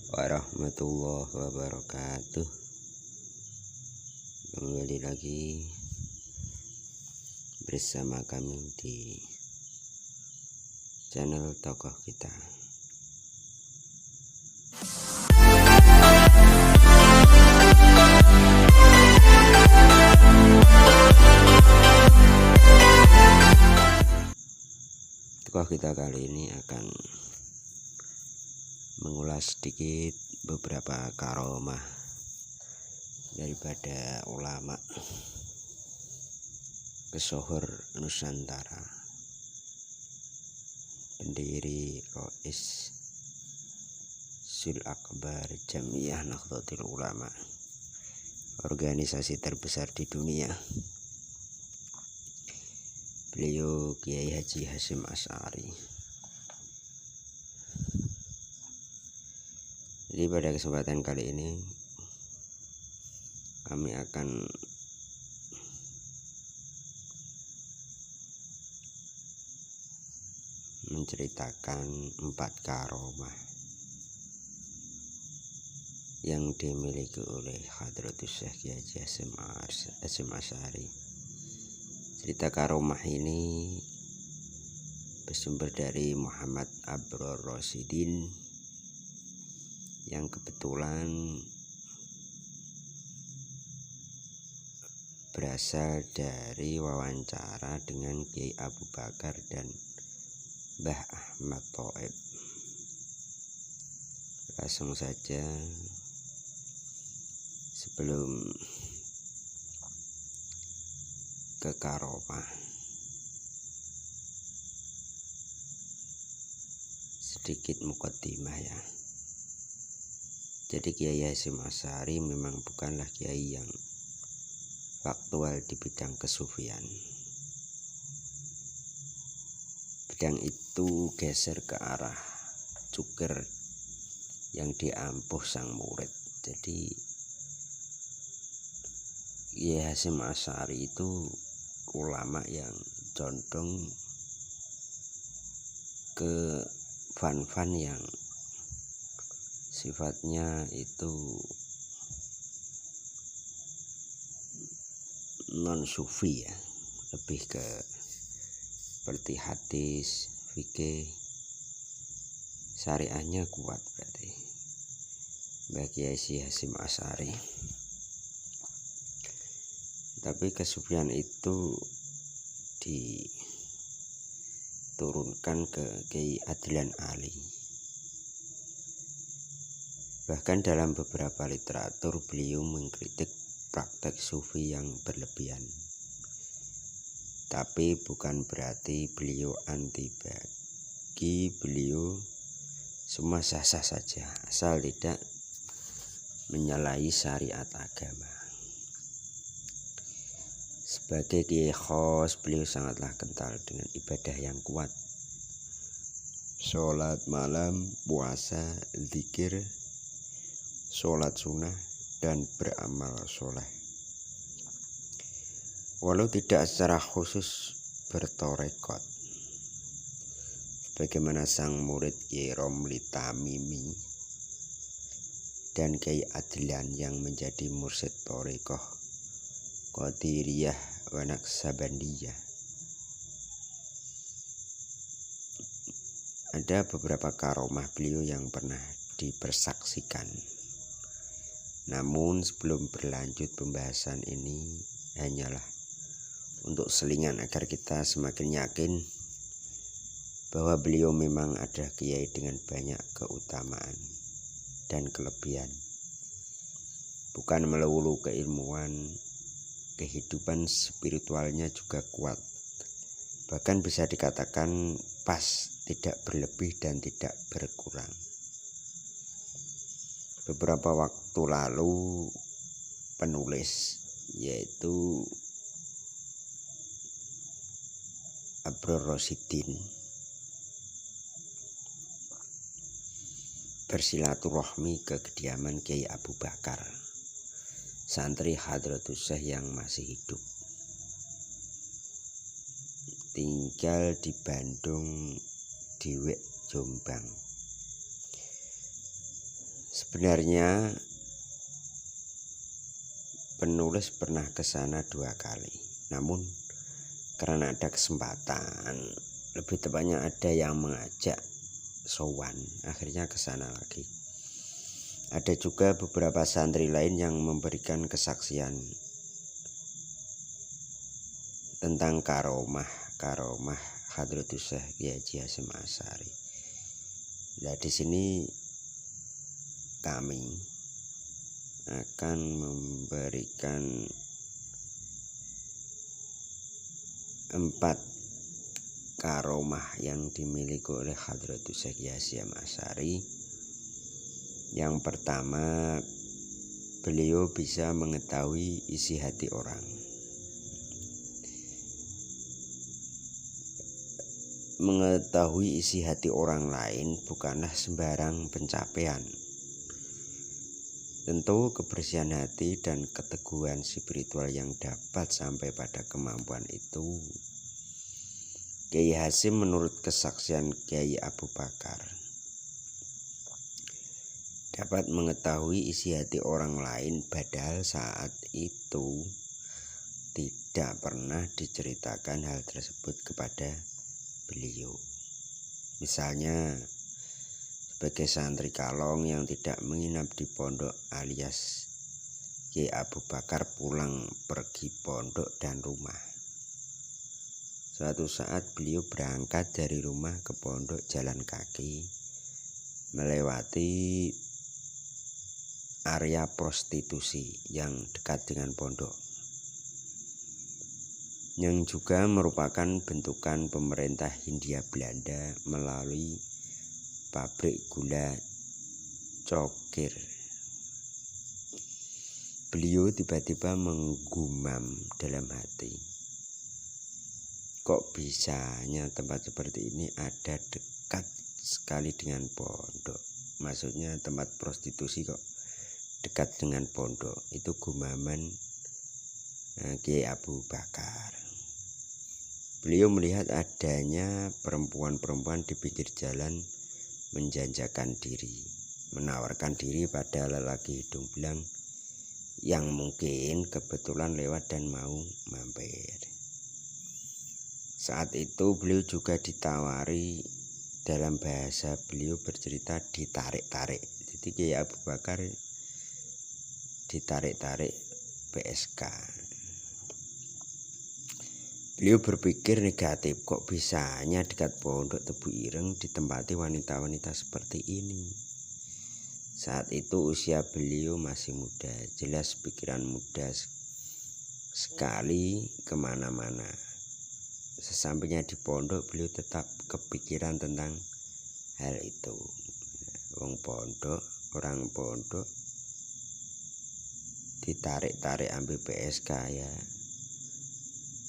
warahmatullahi wabarakatuh. Kembali lagi bersama kami di channel tokoh kita. Tokoh kita kali ini akan mengulas sedikit beberapa karomah daripada ulama pesohor Nusantara, pendiri Rois Sul Akbar Jamiyah Nahdlatul Ulama, organisasi terbesar di dunia. Beliau Kiai Haji Hasyim Asy'ari. Jadi pada kesempatan kali ini kami akan menceritakan 4 karomah yang dimiliki oleh Hadratus Syekh Kiai Haji Hasyim Asy'ari. Cerita karomah ini bersumber dari Muhammad Abror Rasyidin yang kebetulan berasal dari wawancara dengan Kiai Abu Bakar dan Mbah Ahmad Thoib. Langsung saja, sebelum ke karomah, sedikit mukaddimah ya. Jadi Kiai Hasyim Asy'ari memang bukanlah kiai yang faktual di bidang kesufian. Bidang itu geser ke arah cukir yang diampuh sang murid. Jadi Kiai Hasyim Asy'ari itu ulama yang condong ke fan-fan yang sifatnya itu non sufi ya, lebih ke seperti hadis, fikih, syariahnya kuat berarti bagi Kiai Hasyim Asy'ari. Tapi kesufian itu diturunkan ke Kiai Adlan Ali. Bahkan dalam beberapa literatur beliau mengkritik praktek sufi yang berlebihan. Tapi bukan berarti beliau anti. Bagi beliau semua sah-sah saja asal tidak menyalahi syariat agama. Sebagai kiai khos, beliau sangatlah kental dengan ibadah yang kuat. Sholat malam, puasa, zikir, sholat sunnah, dan beramal soleh. Walau tidak secara khusus bertorekot, bagaimana sang murid Kiai Romli Tamimi dan Kiai Adlan yang menjadi mursyid torekoh Qadiriyah wa Naqsabandiyah. Ada beberapa karomah beliau yang pernah dipersaksikan. Namun sebelum berlanjut pembahasan ini, hanyalah untuk selingan agar kita semakin yakin bahwa beliau memang ada kiai dengan banyak keutamaan dan kelebihan. Bukan melulu keilmuan, kehidupan spiritualnya juga kuat. Bahkan bisa dikatakan pas, tidak berlebih dan tidak berkurang. Beberapa waktu lalu penulis yaitu Abror Rasyidin bersilaturahmi ke kediaman Kiai Abu Bakar, santri Hadratus Syekh yang masih hidup. tinggal di Bandung, Diwek, Jombang. Sebenarnya penulis pernah ke sana 2 kali, namun karena ada kesempatan, lebih tepatnya ada yang mengajak sowan, akhirnya ke sana lagi. Ada juga beberapa santri lain yang memberikan kesaksian tentang karomah Hadratus Syekh Kyai Haji Hasyim Asy'ari. Nah, di sini kami akan memberikan 4 karomah yang dimiliki oleh Hadratus Syekh Kyai Hasyim Asy'ari. Yang pertama, beliau bisa mengetahui isi hati orang. Mengetahui isi hati orang lain bukanlah sembarang pencapaian. Tentu kebersihan hati dan keteguhan spiritual yang dapat sampai pada kemampuan itu, Kyai Hasyim menurut kesaksian Kyai Abu Bakar dapat mengetahui isi hati orang lain, padahal saat itu tidak pernah diceritakan hal tersebut kepada beliau. Misalnya sebagai santri kalong yang tidak menginap di pondok alias Kyai Abu Bakar pulang pergi pondok dan rumah. Suatu saat beliau berangkat dari rumah ke pondok jalan kaki, melewati area prostitusi yang dekat dengan pondok, yang juga merupakan bentukan pemerintah Hindia Belanda melalui pabrik gula cokir. Beliau tiba-tiba menggumam dalam hati, kok bisanya tempat seperti ini ada dekat sekali dengan pondok? Maksudnya tempat prostitusi kok dekat dengan pondok? Itu gumaman Kyai Abu Bakar. Beliau melihat adanya perempuan-perempuan di pinggir jalan menjanjakan diri, menawarkan diri pada lelaki hidung belang yang mungkin kebetulan lewat dan mau mampir. Saat itu beliau juga ditawari, dalam bahasa beliau bercerita ditarik-tarik. Jadi Kyai Abu Bakar ditarik-tarik PSK. Beliau berpikir negatif, kok bisanya dekat pondok Tebu Ireng ditempati wanita-wanita seperti ini. Saat itu usia beliau masih muda, jelas pikiran muda sekali kemana-mana. Sesampainya di pondok, beliau tetap kepikiran tentang hal itu. Orang pondok ditarik-tarik ambil PSK, ya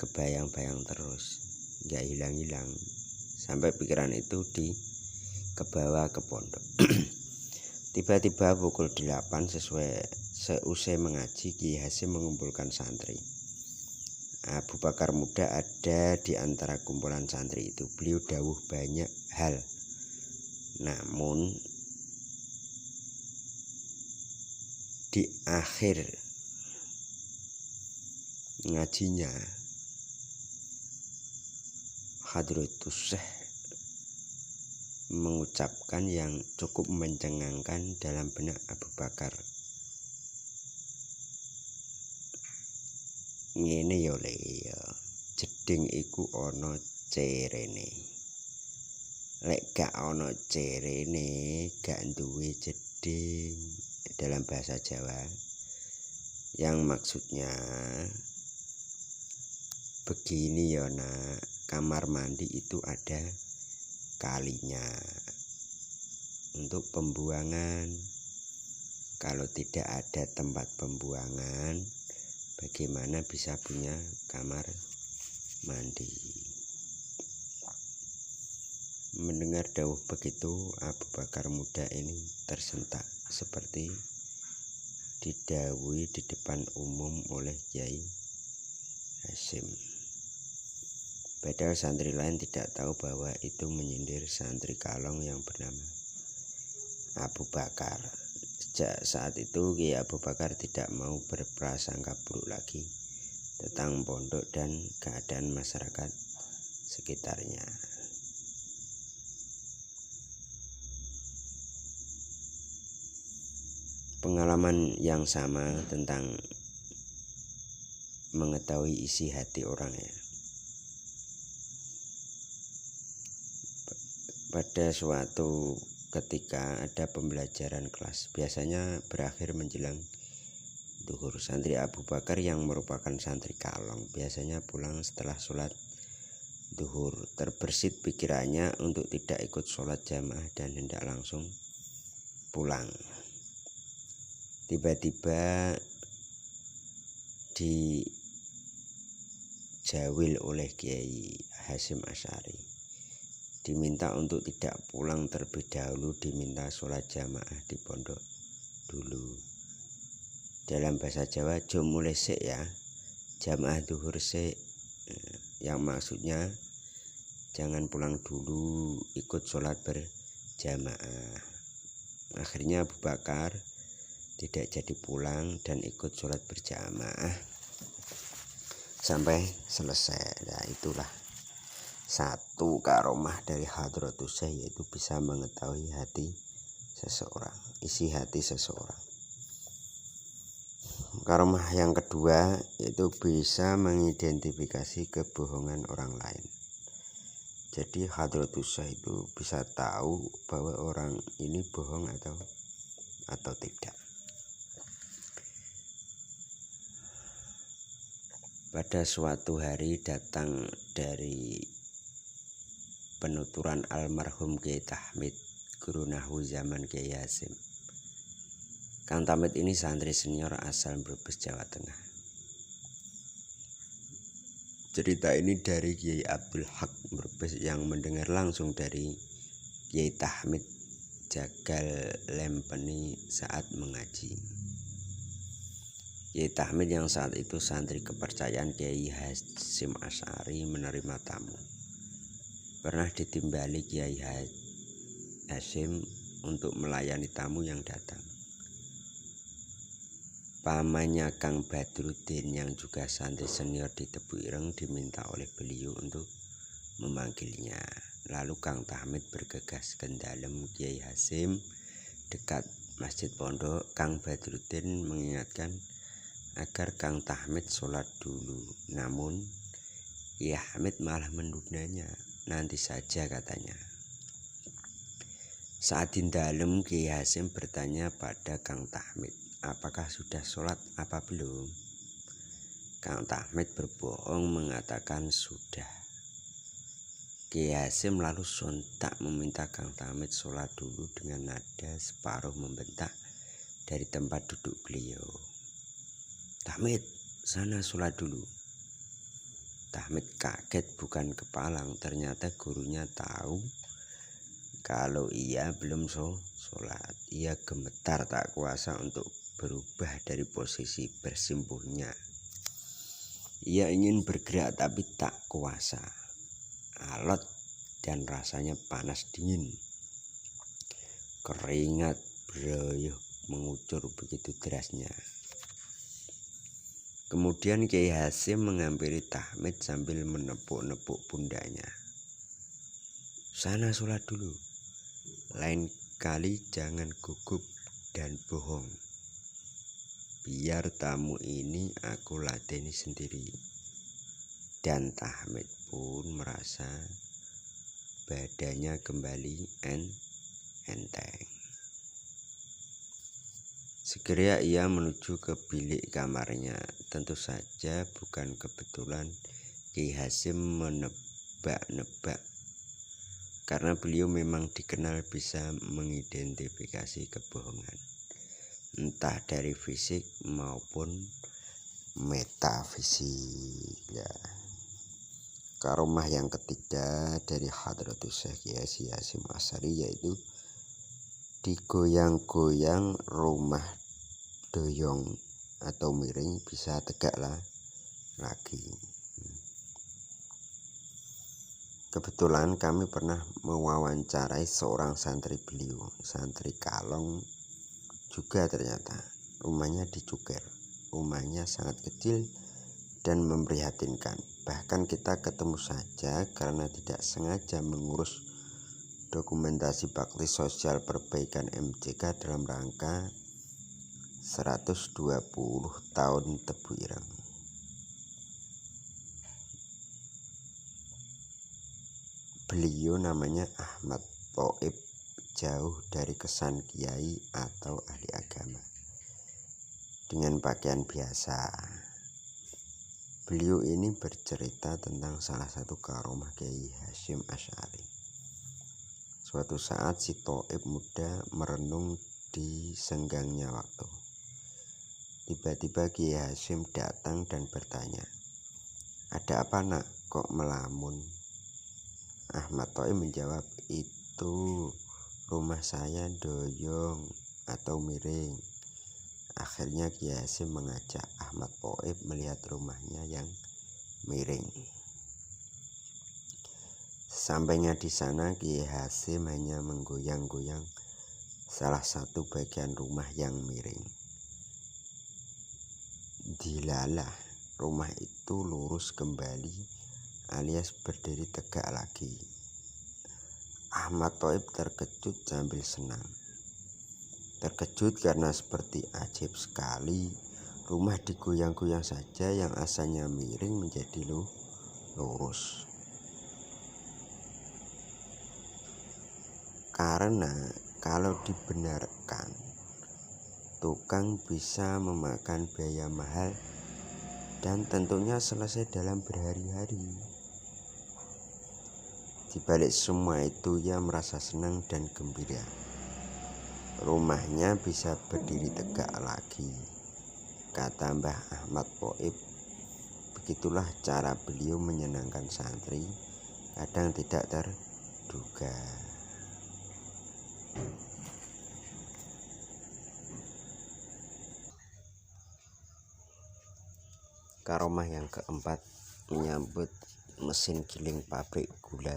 kebayang-bayang terus, nggak hilang-hilang, sampai pikiran itu kebawa ke pondok. Tiba-tiba pukul 8 seusai mengaji, Kyai Hasyim mengumpulkan santri. Abu Bakar muda ada di antara kumpulan santri itu. Beliau dawuh banyak hal, namun di akhir ngajinya Hadratus Syekh mengucapkan yang cukup mencengangkan dalam benak Abu Bakar. Ngene ya le, jeding iku ana cerene. Lek gak ana cerene, gak duwe jeding. Dalam bahasa Jawa, yang maksudnya begini ya nak, kamar mandi itu ada kalinya untuk pembuangan. Kalau tidak ada tempat pembuangan, bagaimana bisa punya kamar mandi? Mendengar dawuh begitu, Abu Bakar muda ini tersentak seperti didawuhi di depan umum oleh Kyai Hasyim. Padahal santri lain tidak tahu bahwa itu menyindir santri kalong yang bernama Abu Bakar. Sejak saat itu Kiai Abu Bakar tidak mau berprasangka buruk lagi tentang pondok dan keadaan masyarakat sekitarnya. Pengalaman yang sama tentang mengetahui isi hati orang ya. Pada suatu ketika ada pembelajaran kelas, biasanya berakhir menjelang duhur. Santri Abu Bakar yang merupakan santri kalong biasanya pulang setelah sholat duhur. Terbersit pikirannya untuk tidak ikut sholat jamaah dan hendak langsung pulang. Tiba-tiba dijawil oleh Kiai Hasyim Asy'ari, diminta untuk tidak pulang terlebih dahulu, diminta sholat jamaah di pondok dulu. Dalam bahasa Jawa, jo mulai sik ya, jamaah duhur sik, yang maksudnya jangan pulang dulu, ikut sholat berjamaah. Akhirnya Abu Bakar tidak jadi pulang dan ikut sholat berjamaah sampai selesai. Nah, itulah satu karomah dari Hadratus Syekh, yaitu bisa mengetahui hati seseorang, isi hati seseorang. Karomah yang kedua yaitu bisa mengidentifikasi kebohongan orang lain. Jadi Hadratus Syekh itu bisa tahu bahwa orang ini bohong atau tidak. Pada suatu hari datang dari penuturan almarhum Kiai Tahmid, guru nahwu zaman Kiai Hasyim. Kang Tahmid ini santri senior asal Brebes, Jawa Tengah. Cerita ini dari Kiai Abdul Haq Brebes yang mendengar langsung dari Kiai Tahmid Jagal Lempeni saat mengaji. Kiai Tahmid yang saat itu santri kepercayaan Kiai Hasyim Asy'ari menerima tamu. Pernah ditimbali Kiai Hasyim untuk melayani tamu yang datang. Pamannya Kang Badruddin yang juga santri senior di Tebu Ireng diminta oleh beliau untuk memanggilnya. Lalu Kang Tahmid bergegas ke dalam Kiai Hasyim dekat Masjid Pondok. Kang Badruddin mengingatkan agar Kang Tahmid sholat dulu. Namun Kiai Hamid malah menundanya. Nanti saja katanya. Saat di dalam, Kiai Hasyim bertanya pada Kang Tahmid, apakah sudah sholat apa belum? Kang Tahmid berbohong mengatakan sudah. Kiai Hasyim lalu sontak meminta Kang Tahmid sholat dulu dengan nada separuh membentak dari tempat duduk beliau. Tahmid, sana sholat dulu. Tahmid kaget bukan kepalang, ternyata gurunya tahu kalau ia belum sholat. Ia gemetar tak kuasa untuk berubah dari posisi bersimpuhnya. Ia ingin bergerak tapi tak kuasa. Alot dan rasanya panas dingin. Keringat berayuh mengucur begitu derasnya. Kemudian Kiai Hasyim menghampiri Tahmid sambil menepuk-nepuk pundaknya. Sana sholat dulu. Lain kali jangan gugup dan bohong. Biar tamu ini aku lateni sendiri. Dan Tahmid pun merasa badannya kembali enteng. Segera ia menuju ke bilik kamarnya. Tentu saja bukan kebetulan Kiai Hasyim menebak-nebak, karena beliau memang dikenal bisa mengidentifikasi kebohongan, entah dari fisik maupun metafisik. Ya. Karomah yang ketiga dari Hadratus Syekh Kiai Hasyim Asy'ari yaitu digoyang-goyang rumah doyong atau miring bisa tegak lagi. Kebetulan kami pernah mewawancarai seorang santri beliau, santri kalong juga ternyata rumahnya dicuker. Rumahnya sangat kecil dan memprihatinkan. Bahkan kita ketemu saja karena tidak sengaja mengurus dokumentasi bakti sosial perbaikan MCK dalam rangka 120 tahun Tebu Ireng. Beliau namanya Ahmad Thoib, jauh dari kesan kiai atau ahli agama. Dengan pakaian biasa, beliau ini bercerita tentang salah satu karomah Kiai Hasyim Asy'ari. Suatu saat si Thoib muda merenung di senggangnya waktu. Tiba-tiba Kiai Hasyim datang dan bertanya, "Ada apa nak, kok melamun?" Ahmad Thoib menjawab, "Itu rumah saya doyong atau miring." Akhirnya Kiai Hasyim mengajak Ahmad Thoib melihat rumahnya yang miring. Sampainya di sana, Kiai Hasyim hanya menggoyang-goyang salah satu bagian rumah yang miring. Dilalah, rumah itu lurus kembali alias berdiri tegak lagi. Ahmad Thoib terkejut sambil senang. Terkejut karena seperti ajaib sekali, rumah digoyang-goyang saja yang asalnya miring menjadi lurus. Karena kalau dibenarkan, tukang bisa memakan biaya mahal dan tentunya selesai dalam berhari-hari. Di balik semua itu, ia merasa senang dan gembira. Rumahnya bisa berdiri tegak lagi. Kata Mbah Ahmad Thoib, begitulah cara beliau menyenangkan santri, kadang tidak terduga. Karomah yang keempat menyambut mesin giling pabrik gula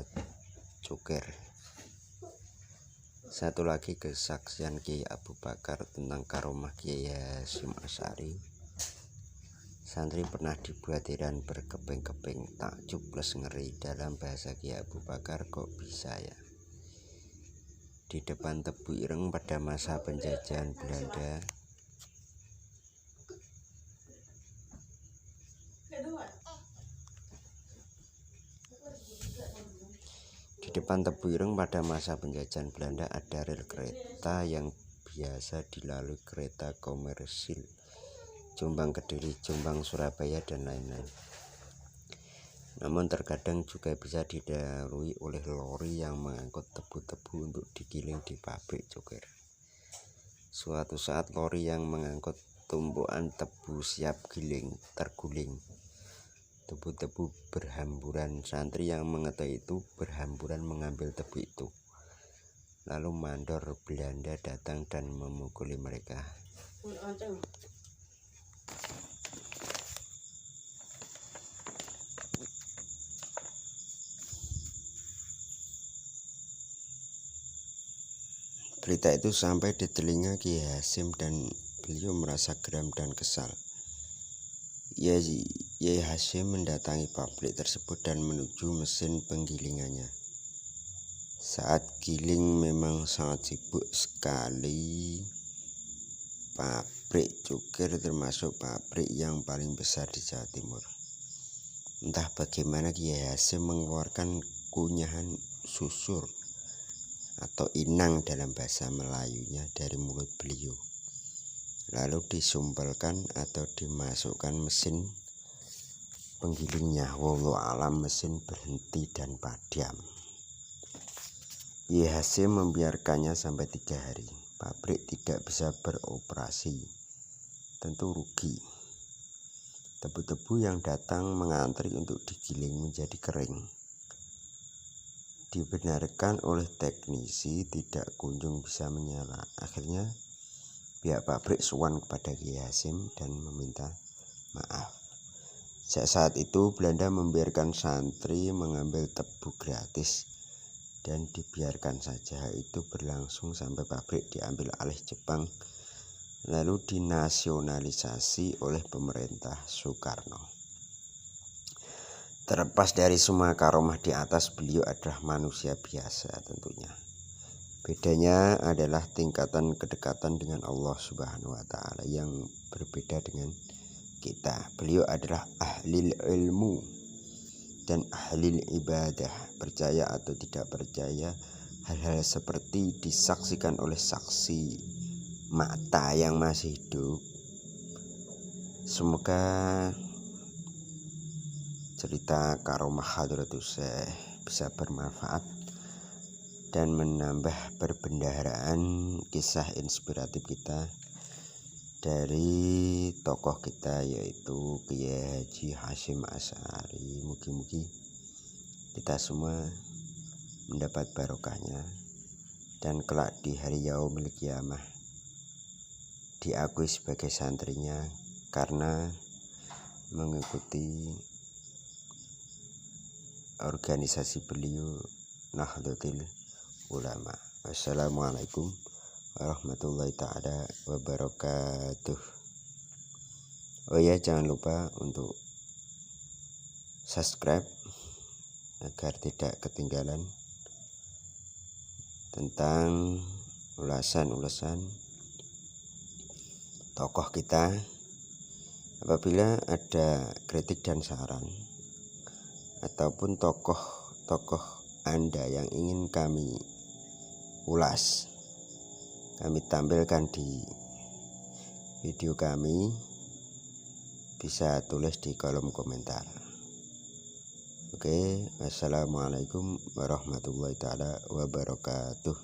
cuker. Satu lagi kesaksian Kiai Abu Bakar tentang karomah Kiai Hasyim Asy'ari. Santri pernah dibuat heran berkeping-keping, takjub plus ngeri. Dalam bahasa Kiai Abu Bakar, kok bisa ya? Di depan Tebu Ireng pada masa penjajahan Belanda, ada rel kereta yang biasa dilalui kereta komersil Jombang Kediri, Jombang Surabaya dan lain-lain. Namun terkadang juga bisa dilalui oleh lori yang mengangkut tebu-tebu untuk digiling di pabrik cuker. Suatu saat lori yang mengangkut tumpukan tebu siap terguling. Tebu-tebu berhamburan. Santri yang mengetahui itu berhamburan mengambil tebu itu. Lalu mandor Belanda datang dan memukuli mereka. Berita itu sampai di telinga Kiai Hasyim dan beliau merasa geram dan kesal. Kiai Hasyim mendatangi pabrik tersebut dan menuju mesin penggilingannya. Saat giling memang sangat sibuk sekali. Pabrik cuker termasuk pabrik yang paling besar di Jawa Timur. Entah bagaimana Kiai Hasyim mengeluarkan kunyahan susur atau inang dalam bahasa Melayunya dari mulut beliau. Lalu disumpelkan atau dimasukkan mesin penggilingnya. Wallahu alam, mesin berhenti dan padam. Kiai Hasyim membiarkannya sampai 3 hari. Pabrik tidak bisa beroperasi. Tentu rugi. Tebu-tebu yang datang mengantri untuk digiling menjadi kering. Dibenarkan oleh teknisi tidak kunjung bisa menyala. Akhirnya pihak pabrik sowan kepada Kiai Hasyim dan meminta maaf. Sejak saat itu Belanda membiarkan santri mengambil tebu gratis dan dibiarkan saja. Itu berlangsung sampai pabrik diambil alih Jepang lalu dinasionalisasi oleh pemerintah Soekarno. Terlepas dari semua karomah di atas, beliau adalah manusia biasa tentunya. Bedanya adalah tingkatan kedekatan dengan Allah Subhanahu wa Ta'ala yang berbeda dengan kita. Beliau adalah ahlil ilmu dan ahlil ibadah. Percaya atau tidak percaya, hal-hal seperti disaksikan oleh saksi mata yang masih hidup. Semoga cerita karomah Hadratus Syekh bisa bermanfaat dan menambah perbendaharaan kisah inspiratif kita dari tokoh kita, yaitu Kiai Haji Hasyim Asy'ari. Mugi-mugi kita semua mendapat barokahnya dan kelak di hari yaumil qiyamah diakui sebagai santrinya karena mengikuti organisasi beliau, Nahdlatul Ulama. Wassalamualaikum warahmatullahi ta'ala wabarakatuh. Oh ya, jangan lupa untuk subscribe agar tidak ketinggalan tentang ulasan-ulasan tokoh kita. Apabila ada kritik dan saran ataupun tokoh-tokoh Anda yang ingin kami ulas, kami tampilkan di video kami, bisa tulis di kolom komentar. Oke, wassalamualaikum warahmatullahi ta'ala wabarakatuh.